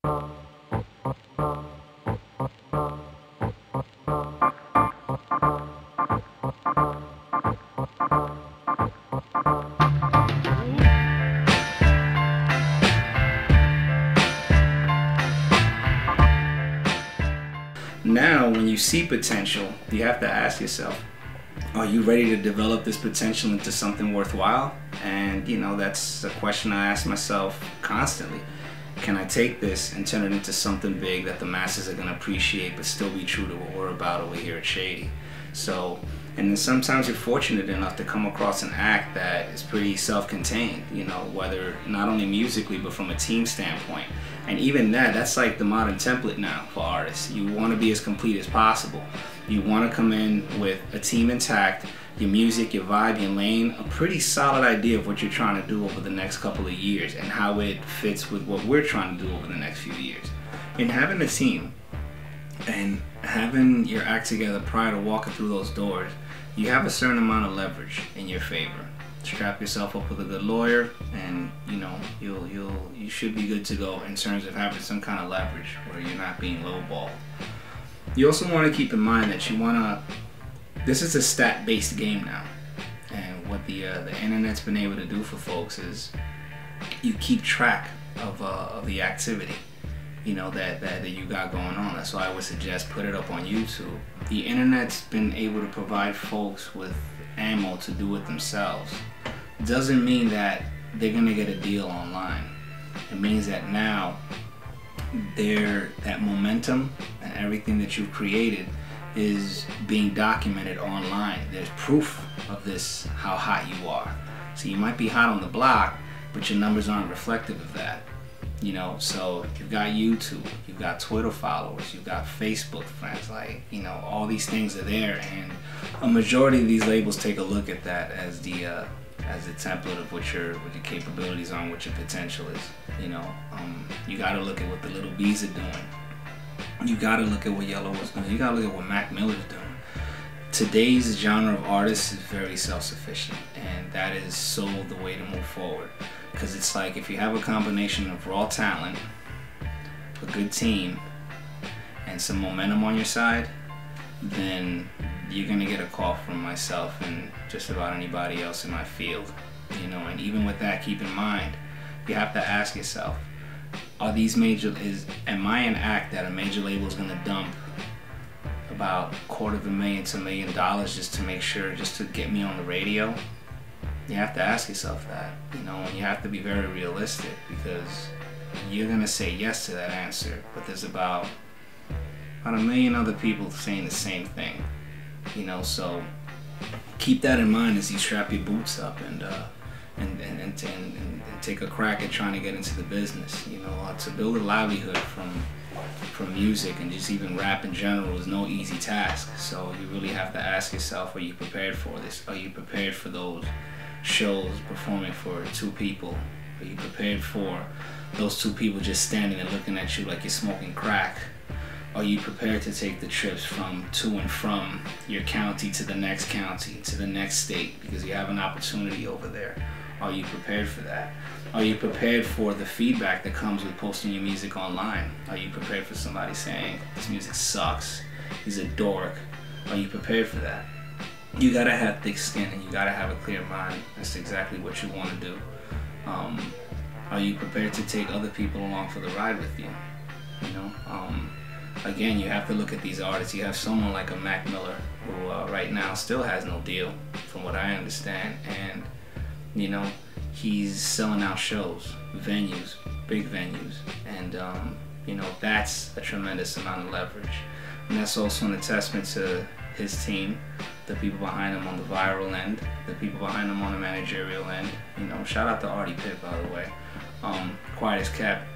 Now, when you see potential, you have to ask yourself, are you ready to develop this potential into something worthwhile? And that's a question I ask myself constantly. Can I take this and turn it into something big that the masses are going to appreciate but still be true to what we're about over here at Shady? And then sometimes you're fortunate enough to come across an act that is pretty self-contained, whether not only musically but from a team standpoint. And even that's like the modern template now for artists. You want to be as complete as possible. You want to come in with a team intact, your music, your vibe, your lane, a pretty solid idea of what you're trying to do over the next couple of years and how it fits with what we're trying to do over the next few years. And having a team and having your act together prior to walking through those doors, you have a certain amount of leverage in your favor. Strap yourself up with a good lawyer, and you should be good to go in terms of having some kind of leverage where you're not being lowballed. You also want to keep in mind that this is a stat-based game now, and what the internet's been able to do for folks is you keep track of the activity that you got going on. That's why I would suggest put it up on YouTube. The internet's been able to provide folks with ammo to do it themselves. Doesn't mean that they're gonna get a deal online. It means that now that momentum and everything that you've created is being documented online. There's proof of this, how hot you are. So you might be hot on the block, but your numbers aren't reflective of that. So you've got YouTube, you've got Twitter followers, you've got Facebook friends, all these things are there, and a majority of these labels take a look at that as the template of what your capabilities are and what your potential is. You got to look at what the Little B's are doing. You got to look at what Yellow was doing. You got to look at what Mac Miller's doing. Today's genre of artists is very self-sufficient, and that is so the way to move forward. Because it's like, if you have a combination of raw talent, a good team, and some momentum on your side, then you're gonna get a call from myself and just about anybody else in my field. And even with that, keep in mind, you have to ask yourself, am I an act that a major label is gonna dump about $250,000 to $1 million just to make sure, just to get me on the radio? You have to ask yourself that, and you have to be very realistic, because you're gonna say yes to that answer, but there's about 1 million other people saying the same thing, so keep that in mind as you strap your boots up and take a crack at trying to get into the business. To build a livelihood from music and just even rap in general is no easy task. So you really have to ask yourself, are you prepared for this? Are you prepared for those shows performing for 2 people? Are you prepared for those 2 people just standing and looking at you like you're smoking crack? Are you prepared to take the trips to and from your county to the next county, to the next state, because you have an opportunity over there? Are you prepared for that? Are you prepared for the feedback that comes with posting your music online? Are you prepared for somebody saying, this music sucks, he's a dork? Are you prepared for that? You gotta have thick skin, and you gotta have a clear mind as to exactly what you want to do. Are you prepared to take other people along for the ride with you? Again, you have to look at these artists. You have someone like a Mac Miller who right now still has no deal, from what I understand, and he's selling out shows, venues, big venues, and that's a tremendous amount of leverage. And that's also an attestment to his team, the people behind him on the viral end, the people behind him on the managerial end. Shout out to Artie Pitt, by the way. Quiet as kept.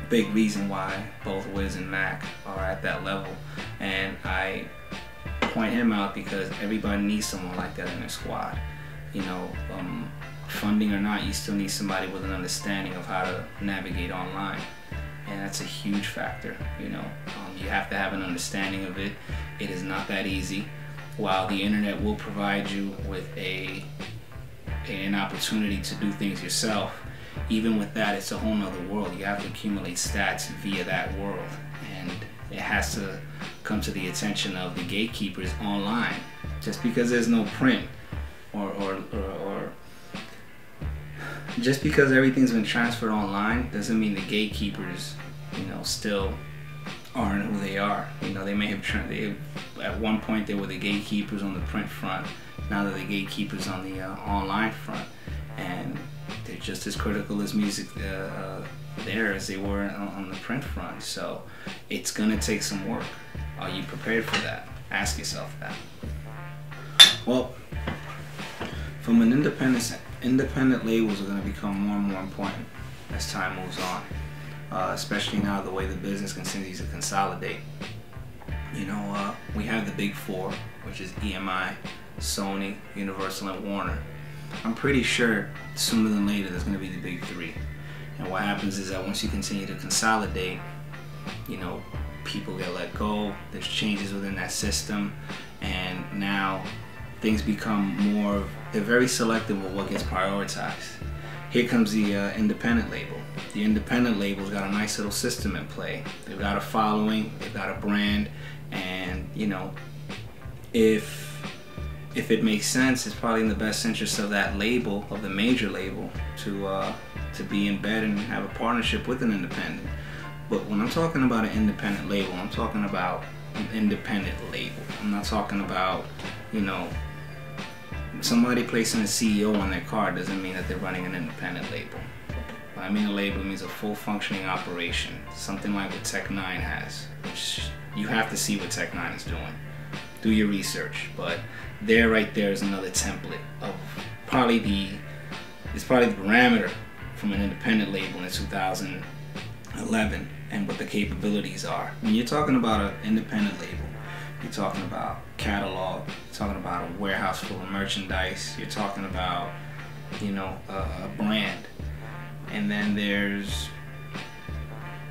Big reason why both Wiz and Mac are at that level, and I point him out because everybody needs someone like that in their squad. Funding or not, you still need somebody with an understanding of how to navigate online, and that's a huge factor. You have to have an understanding of it. It is not that easy. While the internet will provide you with an opportunity to do things yourself, even with that, it's a whole nother world. You have to accumulate stats via that world, and it has to come to the attention of the gatekeepers online. Just because there's no print, or just because everything's been transferred online, doesn't mean the gatekeepers, still aren't who they are. They may have at one point they were the gatekeepers on the print front. Now they're the gatekeepers on the online front, and they're just as critical as music there as they were on the print front. So it's gonna take some work. Are you prepared for that? Ask yourself that. Well, from an independent labels are going to become more and more important as time moves on, especially now the way the business continues to consolidate. We have the big four, which is EMI, Sony, Universal, and Warner. I'm pretty sure sooner than later there's going to be the big three. And what happens is that once you continue to consolidate, people get let go, there's changes within that system, and now things become they're very selective of what gets prioritized. Here comes the independent label. The independent label's got a nice little system in play. They've got a following, they've got a brand, and if it makes sense, it's probably in the best interest of that label, of the major label, to be in bed and have a partnership with an independent. But when I'm talking about an independent label, I'm talking about an independent label. I'm not talking about, somebody placing a CEO on their car doesn't mean that they're running an independent label. When I mean a label, it means a full functioning operation, something like what Tech-9 has, which you have to see what Tech-9 is doing. Do your research, but right there is another template of it's probably the parameter from an independent label in 2011 and what the capabilities are. When you're talking about an independent label, you're talking about catalog, you're talking about a warehouse full of merchandise, you're talking about, a brand. And then there's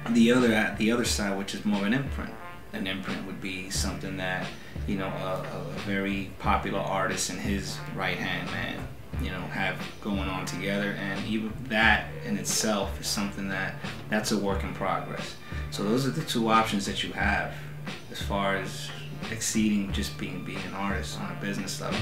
the other side, which is more of an imprint. An imprint would be something that, a very popular artist and his right-hand man, have going on together, and even that in itself is something that's a work in progress. So those are the two options that you have as far as exceeding just being an artist on a business level.